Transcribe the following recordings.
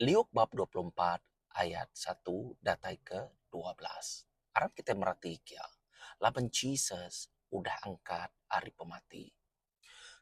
Liuk bab 24 ayat 1 datai ke 12. Arab kita merhati ya. Laban Jesus udah angkat hari pemati.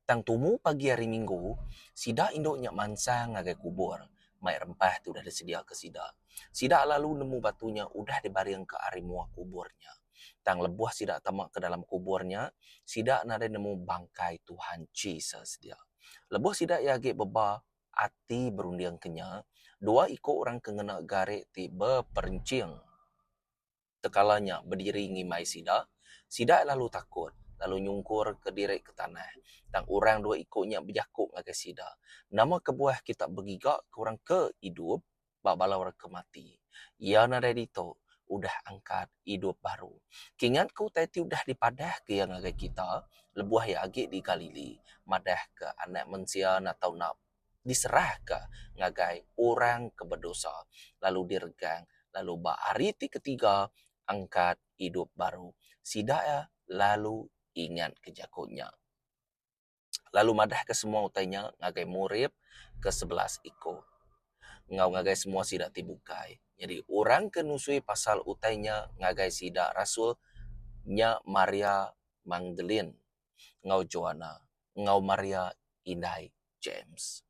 Tang tumu pagi hari Minggu, sida indoknya mansa ngagai kubur. Mai rempah tu udah disedia ke sida. Sida lalu nemu batunya udah dibaring ke hari muak kuburnya. Tang lebuh sida tamak ke dalam kuburnya, sida nada nemu bangkai Tuhan Jesus dia. Lebuh sida yage beba ati berundiang kenya, dua ikut orang kengena garek ti beperencing. Tekalanya berdiri ngimai sida, sida lalu takut, lalu nyungkur ke diri ke tanah. Dan orang dua ikutnya berjakuk ngagai sida. Nama kebuah kita bergigak ke orang ke hidup, bala orang ke mati. Ya nada dito, udah angkat hidup baru. Kingat ku tadi udah dipadah ke yang ngagai kita, lebuah ya agik di Galili, madah ke anak manusia atau nak diserah ke ngagai orang ke berdosa, lalu diregang, lalu hari ketiga angkat hidup baru. Sidaya lalu ingat kejakunya. Lalu madah ke semua utainya ngagai murib ke 11 iko. Ngau ngagai semua sidak tibukai. Jadi orang kenusui pasal utainya ngagai sidak rasul nya Maria Magdalene. Ngau Joanna. Ngau Maria Indai James.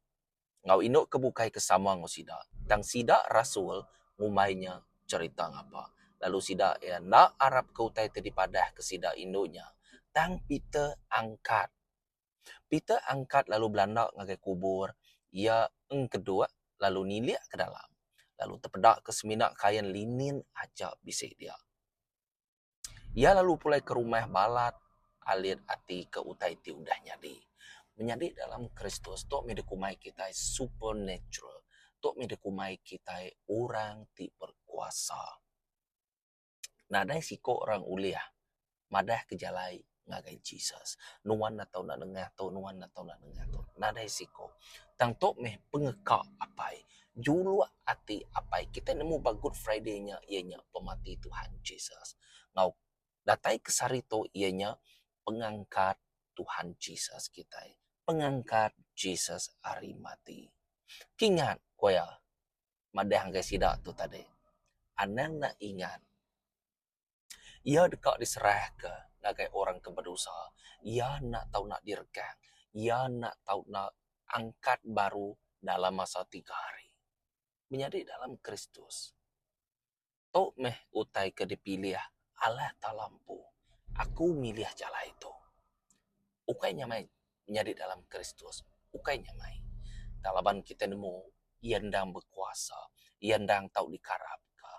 Ngau induk kebukai kesama ngau sidak. Tang sidak rasul ngumainya cerita ngapa. Lalu sida ya nak Arab kau tai tadi padah ke sida induknya. Tang Peter angkat. Peter angkat lalu belanda ngagai kubur. Ia kedua lalu niliak ke dalam. Lalu terpedak ke seminak kain linin aja bisik dia. Ia lalu pulai ke rumah balat alir hati ke utai ti udah nyadi. Menyadi dalam Kristus tok medekumai kita supernatural. Tok medekumai kita orang ti berkuasa. Nah, dai siko orang uliah. Madah kejalai ngagai Jesus. Nuan atau nak dengar tu, nuan atau nak dengar tu. Nah, dai siko. Tang tok meh pengekak apai. Julu ati apai. Kita nemu ba Good Friday-nya ianya pemati Tuhan Jesus. Ngau datai kesarito ianya pengangkat Tuhan Jesus kita. Pengangkat Jesus hari mati. Kingat koya. Madah ngagai sidak tu tadi. Anang nak ingat. Ia dekat diserah ke ngagai orang ke berdosa. Ia nak tahu nak direkang. Ia nak tahu nak angkat baru dalam masa 3 hari. Menjadi dalam Kristus. Tok meh utai ke dipilih Allah tak lampu. Aku milih jalan itu. Ukai nyamai menjadi dalam Kristus. Ukai nyamai. Talaban kita nemu ia ndang berkuasa. Ia ndang tahu dikarap ke.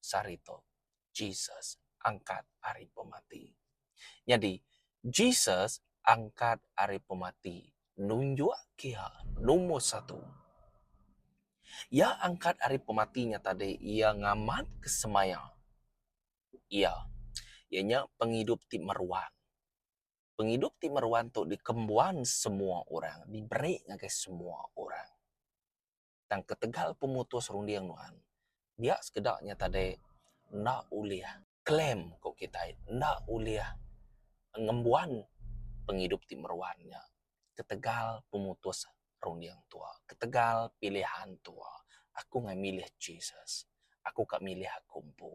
Sarito. Jesus angkat hari pemati. Jadi, Jesus angkat hari pemati. Nunjuk kia nomor 1. Ia angkat hari pematinya tadi. Ia ngamat kesemaya. Ianya penghidup ti meruan. Penghidup ti meruan tu dikembuan semua orang. Diberi ngagai semua orang. Dan ketegal pemutus rundiang nuan. Dia sekedaknya tadi nak uliah. Klaim kok kita. Nak uliah. Ngembuan penghidup ti meruannya. Ketegal pemutus rundiang tua. Ketegal pilihan tua. Aku nggak milih Jesus. Aku kak milih kumpu.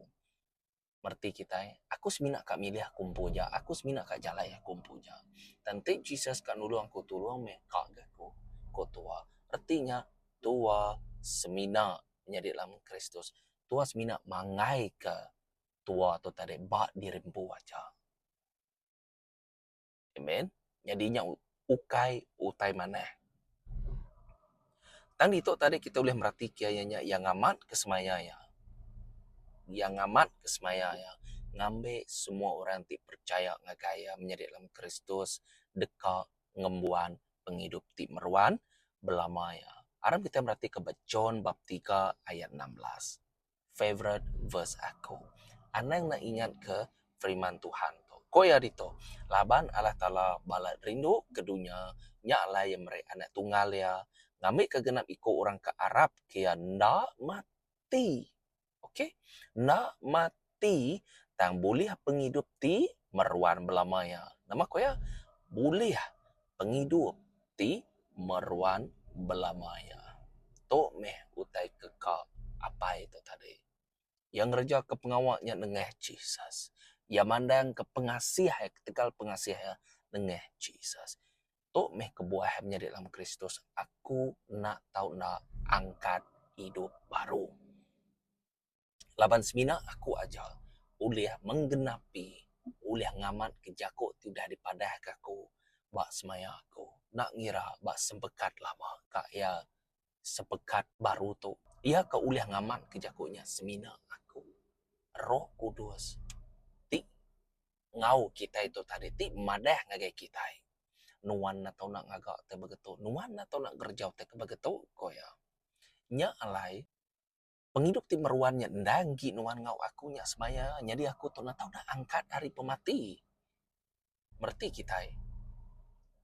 Merti kita, aku semina kak milih kumpu ja. Aku semina kak jalan ya kumpu ja. Tanti Jesus kak nulung aku tulung me kak aku. Ko tua. Artinya tua semina menjadi dalam Kristus. Tua semina mangai ke tua atau tadi bak dirimpu aja. Amen. Jadinya utai mana. Tang itu tadi kita boleh merhati kianya yang amat kesemaya ya. Yang amat kesemaya ya. Ngambil semua orang ti percaya ngagaya menjadi dalam Kristus dekat ngembuan penghidup ti meruan belama ya. Aram kita merhati ke John bab 3 ayat 16. Favorite verse aku. Anang nak ingat ke firman Tuhan tu. Koya dito. Laban Allah Ta'ala balat rindu ke dunia. Nya lah yang mereka anak tunggal ya. Ngambil kegenap ikut orang ke Arab. Kaya nak mati. Okey? Nak mati. Tang boleh penghidup ti meruan belamaya. Nama koya boleh penghidup ti meruan belamaya. tok meh utai kekak apa itu tadi. Yang reja ke pengawaknya nengeh Jesus. Yang mandang ke pengasih ketika pengasih nengeh Jesus. Tok meh kebuahannya di dalam Kristus. Aku nak tahu nak angkat hidup baru. Laban semina aku aja uliah menggenapi uliah ngamat kejakuk tidak dipadah kaku bak semaya aku nak ngira bak sepekat lama kak ya sepekat baru tu ia ke uliah ngamat kejakuknya semina aku Roh Kudus ti ngau kita itu tadi ti madah ngagai kita nuan atau nak ngagak te begitu nuan atau nak kerja te begitu koya nya alai penghidup ti meruannya ndanggi nuan ngau akunya semaya jadi aku tu na tahu dah angkat dari pemati merti kita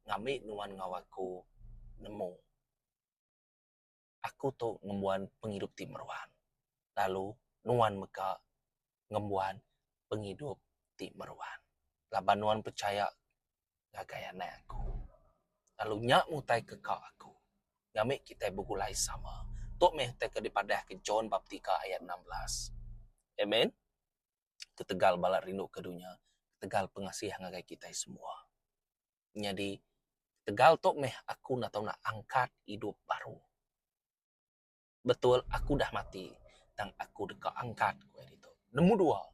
ngambil nuan ngau aku nemu aku tu ngembuan penghidup ti meruan lalu nuan meka ngembuan penghidup ti meruan laban nuan percaya ngagayana aku lalu nyak mutai ke kau aku ngambil kita bergulai sama tok meh te ke dipadah ke John bab 3 ayat 16 amen ketegal balat rindu ke dunia tegal pengasih ngagai kita semua jadi tegal tok meh aku nak tahu nak angkat hidup baru betul aku dah mati dan aku dekat angkat kau itu nombor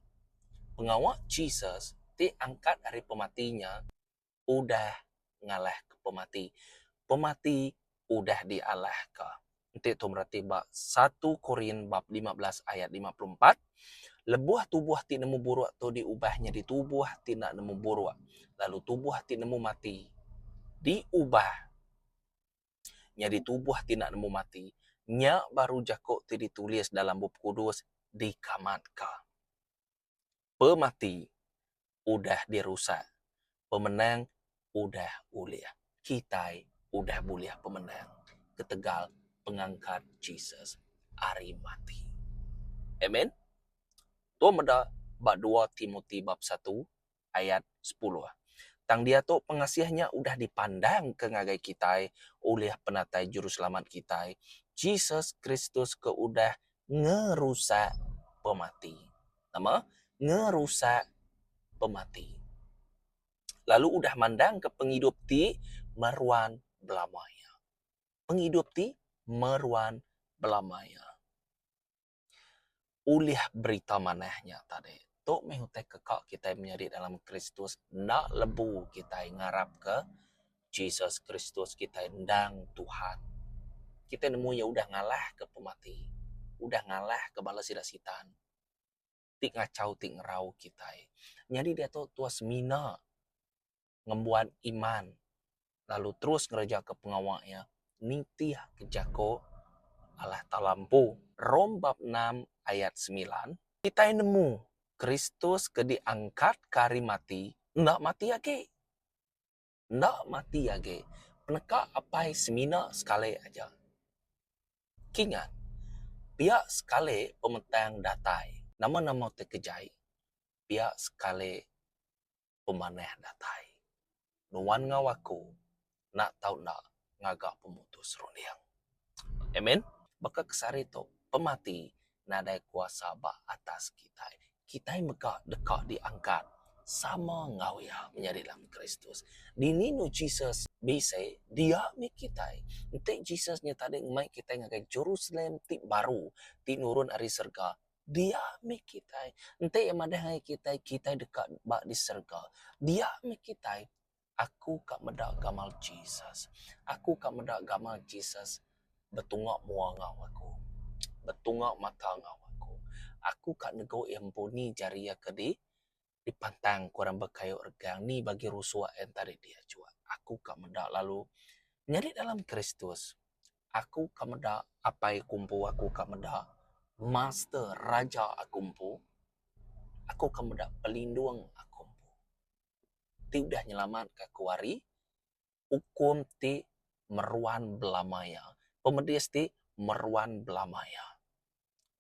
2 pengawal Jesus ti angkat dari pematinya udah ngalah ke pemati udah dialah ke nanti tu berarti bab 1 Korin bab 15 ayat 54 lebuah tubuh ti nemu buruk tu diubahnya di tubuh ti nak nemu buruk lalu tubuh ti nemu mati diubah jadi tubuh ti nak nemu mati nya baru jakok ti ditulis dalam buku kudus dikamatka pemati udah dirusak pemenang udah uliah kita udah buliah pemenang ketegal pengangkat Jesus hari mati amen tu meda bab 2 Timotius bab 1 ayat 10 tang dia tu pengasihnya udah dipandang ke ngagai kita oleh penatai juru selamat kita Jesus Kristus ke udah ngerusak pemati nama ngerusak pemati lalu udah mandang ke penghidup ti meruan belamaya penghidup ti meruan belamaya uliah berita manahnya tadi tok mehute kekak kita menjadi dalam Kristus nak lebu kita ngarap ke Jesus Kristus kita ndang Tuhan kita nemu ya udah ngalah ke pemati udah ngalah ke balas sitan tik ngacau tik ngerau kita jadi dia tuh tua semina ngembuat iman lalu terus ngerja ke pengawaknya nitih kejako Allah talampu Rom bab 6 ayat 9 kita nemu Kristus ke diangkat kari mati ndak mati age peneka apa semina sekali aja kingat pihak sekali pemetang datai nama-nama terkejai pihak sekali pemanah datai nuan ngawaku nak tahu nak ngagak pemutus runiang amen baka kesari to pemati nadai kuasa ba atas kita kita yang dekat diangkat sama ngau ya menjadi dalam Kristus di nino Jesus bisa dia mi kita nanti Jesus nyata deng mai kita ngagai Jerusalem ti baru ti nurun ari surga dia mi kita nanti yang ada kita dekat ba di surga dia mi kita aku kak medak gamal Jesus aku kak medak gamal Jesus betungak mua ngau aku betungak mata ngau aku kak nego emponi jaria kedi dipantang kurang berkayu regang ni bagi rusua yang tadi dia jua aku kak medak lalu nyari dalam Kristus aku kak medak apa yang kumpu aku kak medak master raja akumpu aku kak medak pelindung akumpu ti udah nyelamat ke kuari hukum ti meruan belamaya pemedis ti meruan belamaya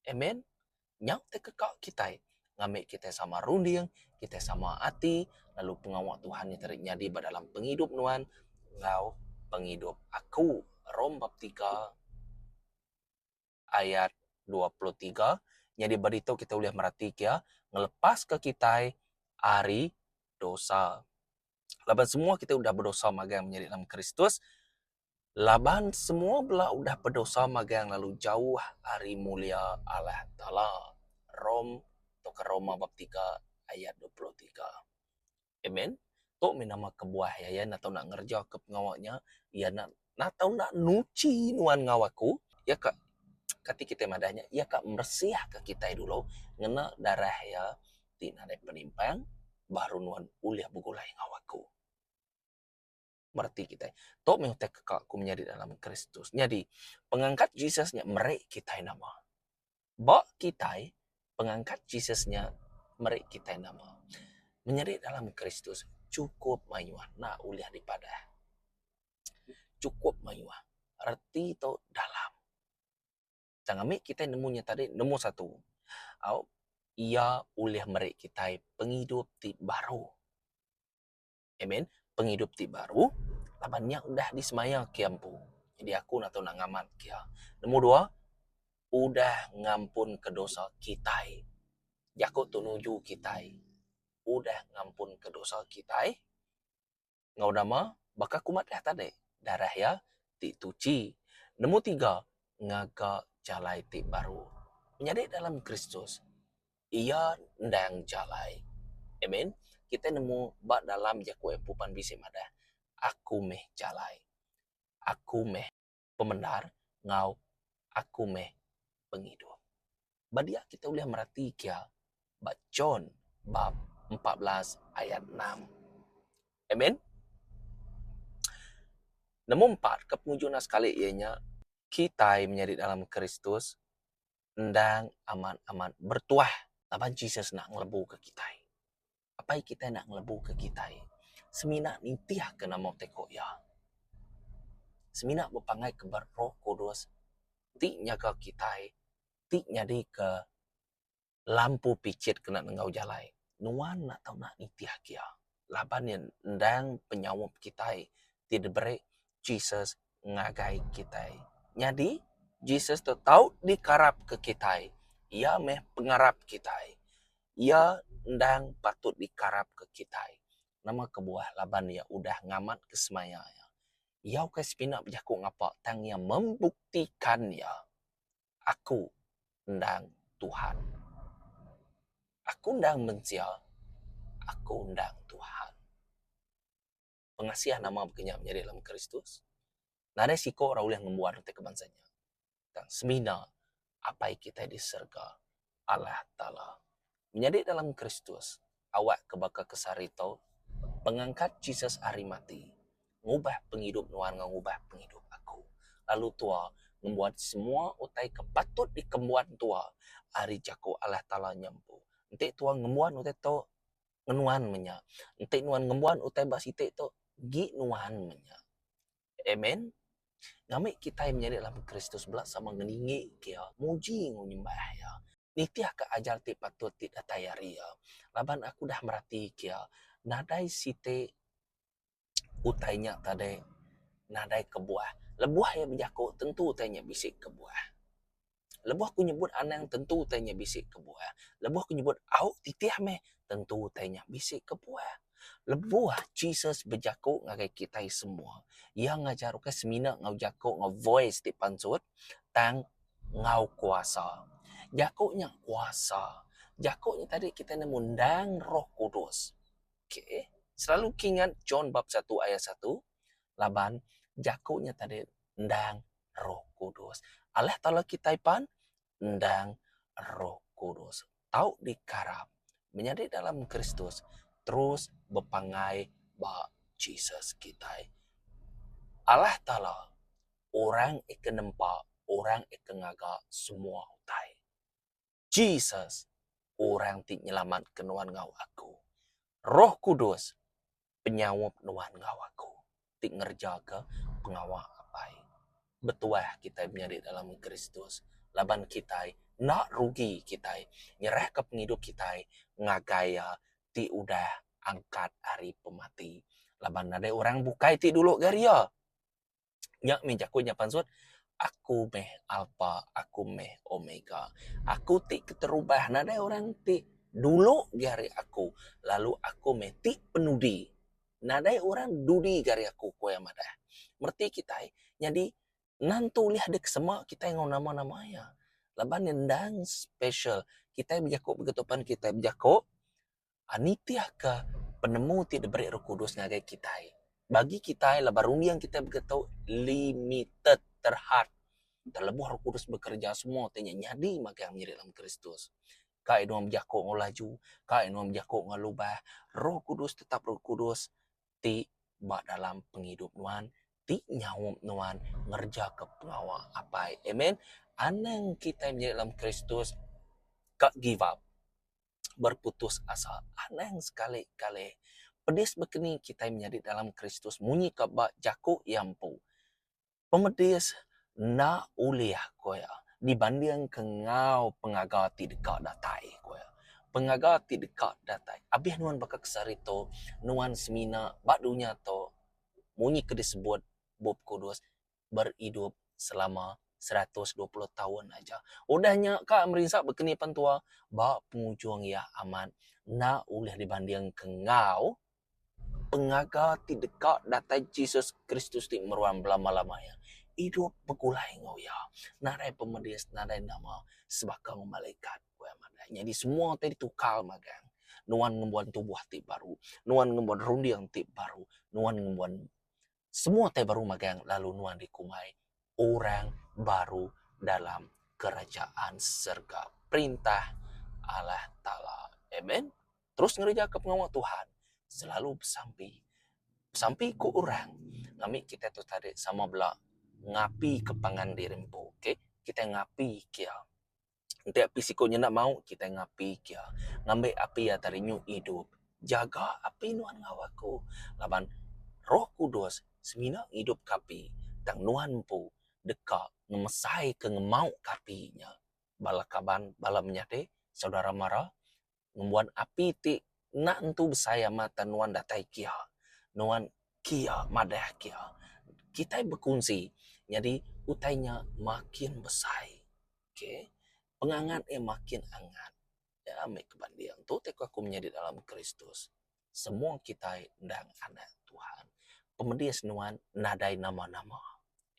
amen nyau te kekak kita ngambil kita sama runding kita sama hati lalu pengawal Tuhan yang terjadi di dalam penghidup nuan ngau penghidup aku Rom bab 3 ayat 23. Jadi berito kita boleh merhati ya, ngelepas ke kita hari dosa. Laban semua kita udah berdosa magang menjadi dalam Kristus. Laban semua belah udah berdosa magang lalu jauh hari mulia Allah Ta'ala. Atau ke Roma bab 3 ayat 23. Amen. Tok minama kebuah ya atau nak ngerja ke pengawaknya, ya nak tahu nak nuci nuan ngawaku, ya kak kati kita madahnya, ya kak bersih ke kita dulu, ngena darah ya tina ada penimpang, baru nuan uliah bugulai ngawaku. Berarti kita tok mengute kakakku menjadi dalam Kristus. Jadi pengangkat Yesusnya merek kita nama. Bak kita pengangkat Yesusnya merek kita nama. Menjadi dalam Kristus cukup mayuah nak uliah daripada. Cukup mayuah. Arti itu dalam. Jangan ambil kita nemunya tadi, nemu satu. Ia uliah merek kita penghidup ti baru. Amen. Penghidup ti baru. Labannya udah disemaya kiampu. Jadi aku nak tahu nak ngamat kia. Nomor 2, udah ngampun ke dosa kita. Jakut tunuju kita. Udah ngampun ke dosa kita. Ngau nama, baka kumat dah tadi. Darah ya, ti tuci. Nomor 3, ngaga jalai ti baru. Menjadi dalam Kristus. Ia ndang jalai. Amen. Kita nemu bak dalam jakue pupan bisi madah. Aku meh jalai. Aku meh pembenar, ngau aku meh penghidup. Badia kita boleh merhati kia bak John bab 14 ayat 6. Amen. Nomor 4, kepengujuan sekali ianya kita menjadi dalam Kristus ndang aman-aman bertuah. Laban Jesus nak ngelebu ke kita. Apa yang kita nak ngelebu ke kita? Semina nintiah ke nama teko ya. Semina berpangai ke Roh Kudus. Ti nyaga kita. Ti nyadi ke lampu picit kena nengau jalai. Nuan nak tahu nak nintiah kia. Laban yang ndang penyawap kita. Tidak beri Jesus ngagai kita. Jadi Jesus tu tahu dikarap ke kita. Ia meh pengarap kita. Ia ndang patut dikarap ke kita. Nama kebuah laban ya udah ngamat ke semaya ya. Ia ke sepina berjaku ngapa tang yang membuktikan ya aku ndang Tuhan. Aku ndang mensia. Aku ndang Tuhan. Pengasihan nama berkenyak menjadi dalam Kristus. Nada siko raul yang membuat rute kebangsanya. Dan semina apa yang kita diserga Allah Ta'ala. Menjadi dalam Kristus. Awak kebaka kesarito. Pengangkat Jesus hari mati. Ngubah penghidup nuan ngubah penghidup aku. Lalu tua membuat semua utai kepatut dikembuan tua. Hari jaku Allah Ta'ala nyampu. Nanti tua ngembuan utai to ngenuan menya. Nanti nuan ngembuan utai basite to gi nuan menya. Amen. Ngamik kita yang menjadi dalam Kristus belak sama ngeningi kia. Muji ngunyembah ya. Nitiah ke ajar ti patut ti datayari ya. Laban aku dah merhati kia. Nadai site utainya tadi. Nadai kebuah. Lebuah yang berjaku tentu utainya bisik kebuah. Lebuah aku nyebut anang tentu utainya bisik kebuah. Lebuah aku nyebut au titiah meh tentu utainya bisik kebuah. Lebuah Jesus berjaku ngagai kita semua. Ia ngajar ke semina ngau jaku ngau voice di pansut tang ngau kuasa. Jakuknya kuasa. Jakuknya tadi kita nemu ndang Roh Kudus. Okay. Selalu ingat John bab 1 ayat 1. Laban jakuknya tadi ndang Roh Kudus. Allah Ta'ala kita pan ndang Roh Kudus. Tahu dikarap menjadi dalam Kristus terus berpangai ba Jesus kita. Allah Ta'ala orang ikan nempak, orang ikan ngaga semua utai. Jesus orang ti nyelamat kenuan ngau aku. Roh Kudus penyawap nuan ngau aku. Ti ngerja ke pengawal apai. Betuah kita menjadi dalam Kristus. Laban kita nak rugi kita. Nyerah ke penghidup kita. Ngagaya ti udah angkat hari pemati. Laban ada orang bukai ti dulu garia. Nyak minjaku nyapan sud. Aku meh alpha, aku meh omega. Aku ti keterubah. Nada orang ti dulu gari aku. Lalu aku meh ti penudi. Nada orang dudi gari aku koya madah. Merti kita. Jadi nantu lihat dek semua kita yang nama-namanya. Laban nendang special. Kita bijako begetopan kita bijako. Anitia ke penemu ti diberi Roh Kudus ngagai kita. Bagi kita labaruni yang kita begetau limited terhad. Terlebih Roh Kudus bekerja semua tanya nyadi maka yang menjadi dalam Kristus. Kak inu menjako ngolaju, kak inu menjako ngelubah. Roh Kudus tetap Roh Kudus ti bak dalam penghidup nuan, ti nyawum nuan ngerja ke pengawa apa. Amen. Anang kita yang menjadi dalam Kristus kak give up, berputus asa. Anang sekali-kali. Pedis begini kita yang menjadi dalam Kristus munyi kebak jaku yampu. Pemedis na uliah koya dibanding kengau pengagati dekat datai koya. Pengagati dekat datai. Abih nuan bakak sarito nuan semina badunya to munyi ke disebut Bob Kudus berhidup selama 120 tahun aja. Udahnya kak merinsak berkeni pantua bak pengunjung ya aman na uliah dibanding kengau pengagati dekat datai Jesus Kristus di meruang belama-lamanya. Hidup begulai ngau ya. Nadai pemedis, nadai nama sebakang malaikat. Jadi semua tadi tukal magang. Nuan ngembuan tubuh tip baru. Nuan ngembuan rundiang tip baru. Nuan ngembuan semua teh baru magang. Lalu nuan dikumai. Orang baru dalam kerajaan surga. Perintah Allah Ta'ala. Amen. Terus ngerja ke pengawal Tuhan. Selalu sampai ku orang. Ngami kita tu tadi sama belak ngapi kepangan dirimpo. Okay? Kita ngapi kia. Nanti api sikonya nak mau, kita ngapi kia. Ngambil api ya tarinyu hidup. Jaga api nuan ngawaku. Laban Roh Kudus semina hidup kapi. Tang nuan pu dekat ngemesai ke ngemau kapinya. Balakaban balam nyate saudara mara ngembuan api ti nak entu besaya mata nuan datai kia. Nuan kia madah kia. Kita berkongsi. Jadi utainya makin besar. Okay? Pengangat makin angat. Ya, ambil kebandian. Tu teku aku menjadi dalam Kristus. Semua kita dan anak Tuhan. Pemedias nuan nadai nama-nama.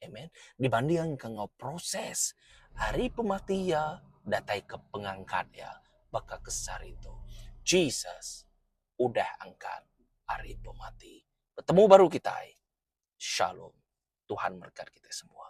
Amen. Dibanding kengau proses hari pematia datai ke pengangkat ya. Baka kesar itu. Jesus udah angkat hari pemati. Ketemu baru kita. Shalom. Tuhan berkat kita semua.